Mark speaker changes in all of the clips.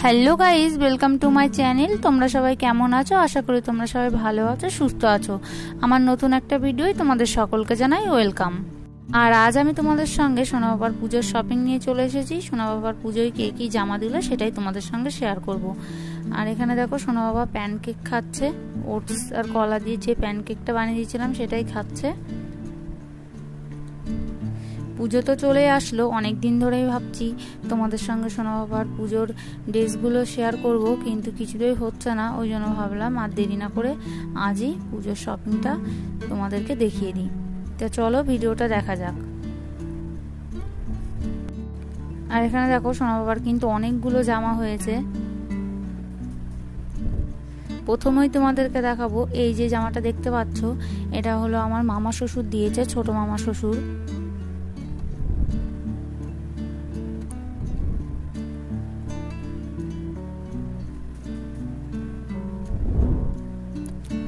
Speaker 1: Hello guys, welcome to my channel. তোমরা সবাই কেমন আছো? আশা করি তোমরা সবাই ভালো আছো, সুস্থ আছো। আমার নতুন একটা ভিডিওই তোমাদের সকলকে জানাই ওয়েলকাম। আর আজ আমি তোমাদের সঙ্গে সোনা বাবার পুজোর শপিং নিয়ে চলে এসেছি। সোনা বাবার পুজোয় কে কি জামা দিল সেটাই তোমাদের সঙ্গে শেয়ার করব। আর এখানে দেখো সোনা বাবা প্যানকেক খাচ্ছে, ওটস আর কলা দিয়ে যে প্যানকেকটা বানিয়ে দিয়েছিলাম সেটাই খাচ্ছে। পুজো তো চলে আসলো, অনেক দিন ধরেই ভাবছি তোমাদের সঙ্গে সোনা বাবার পুজোর ড্রেসগুলো শেয়ার করব, কিন্তু কিছুতেই হচ্ছে না। ওই জন্য ভাবলাম আর দেরি না করে আজই পুজোর শপিংটা তোমাদেরকে দেখিয়ে দিই। তো চলো ভিডিওটা দেখা যাক। আর এখানে দেখো সোনা বাবার কিন্তু অনেকগুলো জামা হয়েছে। প্রথমেই তোমাদেরকে দেখাবো এই যে জামাটা দেখতে পাচ্ছ, এটা হলো আমার মামা শ্বশুর দিয়েছে, ছোট মামা শ্বশুর।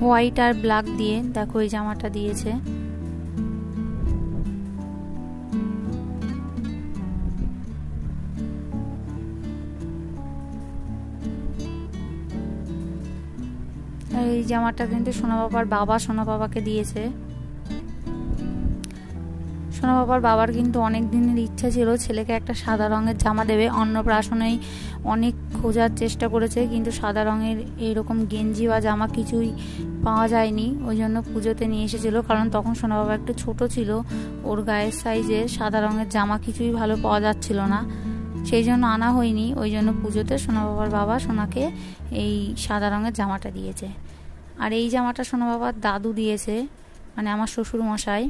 Speaker 1: হোয়াইট আর ব্ল্যাক দিয়ে দেখো এই জামাটা দিয়েছে। আর এই জামাটা কিন্তু সোনা বাবার বাবা সোনা বাবাকে দিয়েছে। সোনা বাবার বাবার কিন্তু অনেক দিনের ইচ্ছা ছিল ছেলেকে একটা সাদা রঙের জামা দেবে। অন্নপ্রাশনেই অনেক খোঁজার চেষ্টা করেছে, কিন্তু সাদা রঙের এইরকম গেঞ্জি বা জামা কিছুই পাওয়া যায়নি। ওই জন্য পুজোতে নিয়ে এসেছিল, কারণ তখন সোনা বাবা একটু ছোট ছিল, ওর গায়ের সাইজের সাদা রঙের জামা কিছুই ভালো পাওয়া যাচ্ছিল না, সেই জন্য আনা হয়নি। ওই জন্য পুজোতে সোনা বাবার বাবা সোনাকে এই সাদা রঙের জামাটা দিয়েছে। আর এই জামাটা সোনা বাবার দাদু দিয়েছে, মানে আমার শ্বশুর মশাই।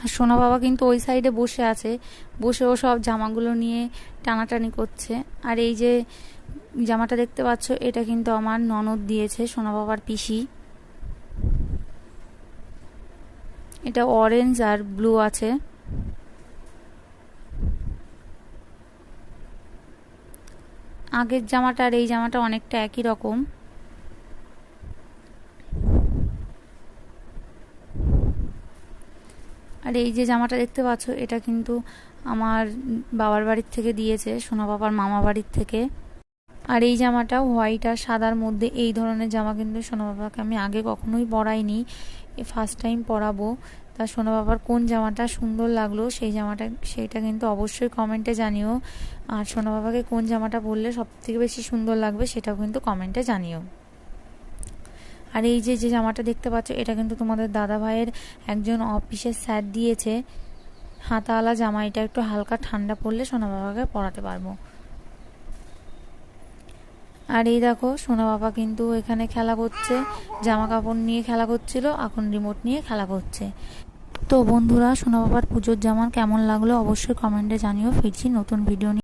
Speaker 1: আর সোনা বাবা কিন্তু ওই সাইডে বসে আছে, বসেও সব জামাগুলো নিয়ে টানাটানি করছে। আর এই যে জামাটা দেখতে পাচ্ছ, এটা কিন্তু আমার ননদ দিয়েছে, সোনা বাবার পিসি। এটা অরেঞ্জ আর ব্লু আছে। আগের জামাটা আর এই জামাটা অনেকটা একই রকম। আর এই যে জামাটা দেখতে পাচ্ছ, এটা কিন্তু আমার বাবার বাড়ির থেকে দিয়েছে, সোনা বাবার মামা বাড়ির থেকে। আর এই জামাটা হোয়াইট আর সাদার মধ্যে, এই ধরনের জামা কিন্তু সোনা বাবাকে আমি আগে কখনোই পরাইনি, ফার্স্ট টাইম পরাবো। তা সোনা বাবার কোন জামাটা সুন্দর লাগলো সেইটা কিন্তু অবশ্যই কমেন্টে জানিও। আর সোনা বাবাকে কোন জামাটা পরলে সব থেকে বেশি সুন্দর লাগবে সেটাও কিন্তু কমেন্টে জানিও। আর এই যে জামাটা দেখতে পাচ্ছ, এটা কিন্তু তোমাদের দাদা ভাইয়ের একজন অফিসের স্যার দিয়েছে, হাতাওয়ালা জামা। এটা একটু হালকা ঠান্ডা পড়লে সোনা বাবাকে পরাতে পারবো। আর এই দেখো সোনা বাবা কিন্তু এখানে খেলা করছে, জামা কাপড় নিয়ে খেলা করছিল, এখন রিমোট নিয়ে খেলা করছে। তো বন্ধুরা, সোনা বাবার পুজোর জামা কেমন লাগলো অবশ্যই কমেন্টে জানিও। ফিরছি নতুন ভিডিও নিয়ে।